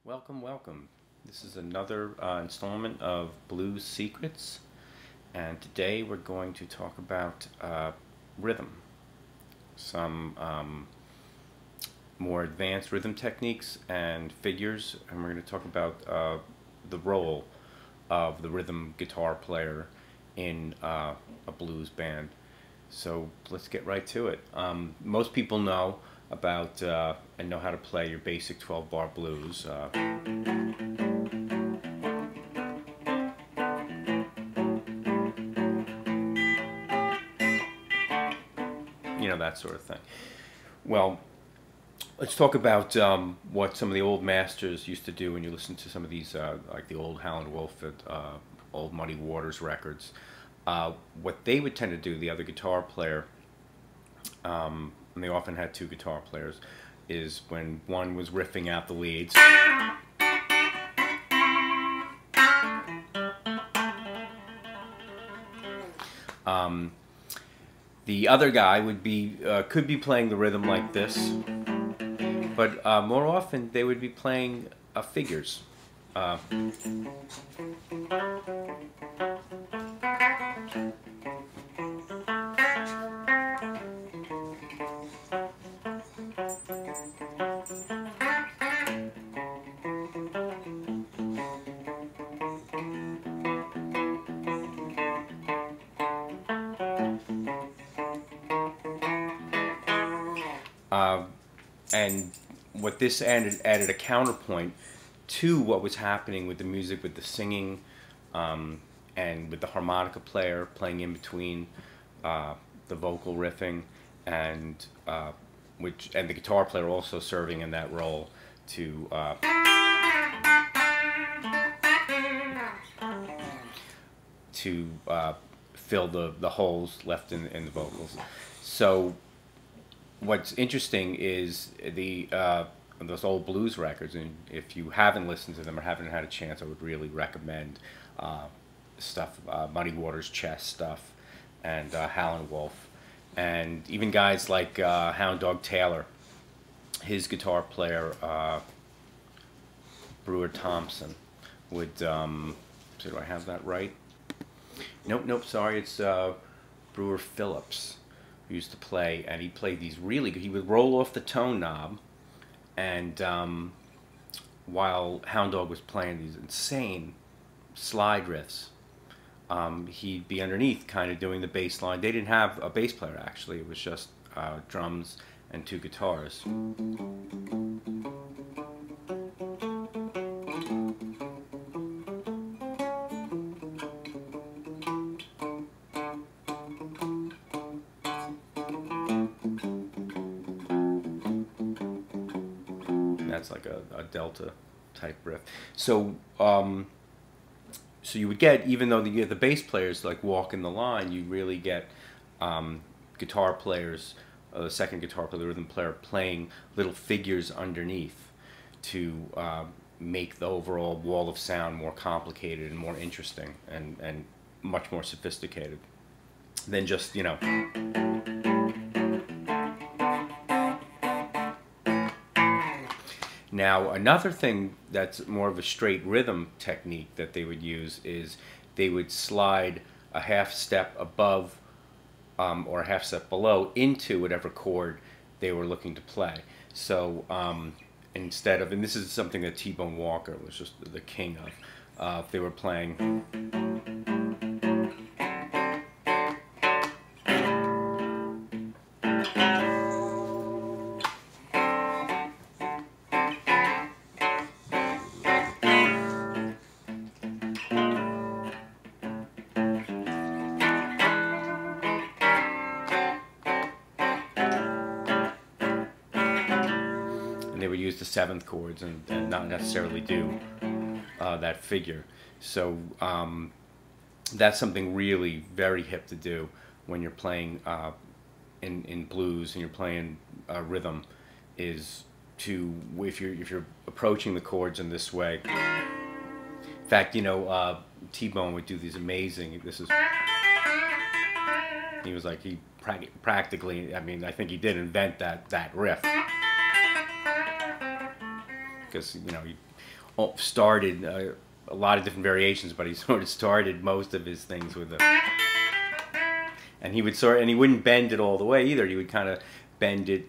Welcome, welcome. This is another installment of Blues Secrets, and today we're going to talk about rhythm, some more advanced rhythm techniques and figures, and we're going to talk about the role of the rhythm guitar player in a blues band. So let's get right to it. Most people know about and know how to play your basic 12-bar blues. You know, that sort of thing. Well, let's talk about what some of the old masters used to do when you listen to some of these, like the old Howlin' Wolf, old Muddy Waters records. What they would tend to do, the other guitar player, and they often had two guitar players, is when one was riffing out the leads, the other guy would be could be playing the rhythm like this, but more often they would be playing figures. And what this added a counterpoint to what was happening with the music, with the singing, and with the harmonica player playing in between the vocal riffing, and the guitar player also serving in that role to fill the holes left in the vocals. So what's interesting is those old blues records, and if you haven't listened to them or haven't had a chance, I would really recommend stuff, Muddy Waters chess stuff, and Howlin' Wolf, and even guys like Hound Dog Taylor, his guitar player, Brewer Thompson, would, so do I have that right? Nope, sorry, it's Brewer Phillips, who used to play, and he played these really good. He would roll off the tone knob, and while Hound Dog was playing these insane slide riffs, he'd be underneath kind of doing the bass line. They didn't have a bass player, actually. It was just drums and two guitars. That's like a delta type riff. So so you would get, even though you get the bass players like walking the line, you really get guitar players, the second guitar player, the rhythm player, playing little figures underneath to make the overall wall of sound more complicated and more interesting and much more sophisticated than just, you know. Now, another thing that's more of a straight rhythm technique that they would use is they would slide a half step above or a half step below into whatever chord they were looking to play. So instead of, and this is something that T-Bone Walker was just the king of, if they were playing, and they would use the seventh chords and not necessarily do that figure. So that's something really very hip to do when you're playing in blues and you're playing rhythm, is to, if you're approaching the chords in this way. In fact, you know, T-Bone would do these amazing, he was like, he practically, I mean, I think he did invent that riff. Because, you know, started a lot of different variations, but he sort of started most of his things with the. And he would and he wouldn't bend it all the way either. He would kind of bend it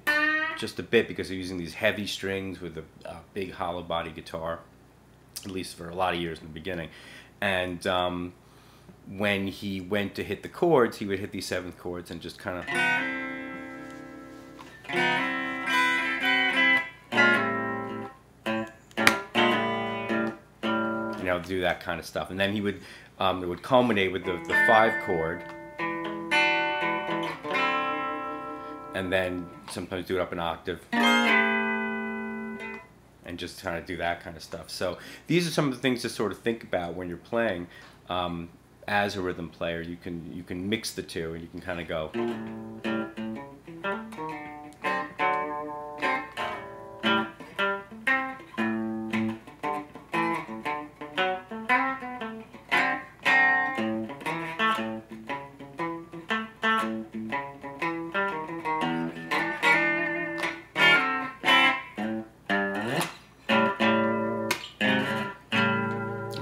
just a bit because he was using these heavy strings with a big hollow body guitar, at least for a lot of years in the beginning. And when he went to hit the chords, he would hit these seventh chords and just kind of. Do that kind of stuff, and then he would it would culminate with the 5 chord, and then sometimes do it up an octave, and just kind of do that kind of stuff. So these are some of the things to sort of think about when you're playing as a rhythm player. You can mix the two, and you can kind of go.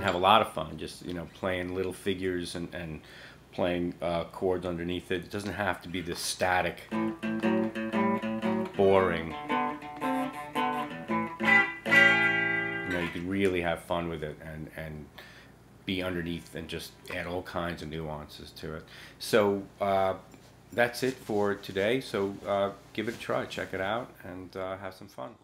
Have a lot of fun just playing little figures and playing chords underneath it. It doesn't have to be this static, boring. You could really have fun with it and be underneath and just add all kinds of nuances to it. So that's it for today. So give it a try, check it out, and have some fun.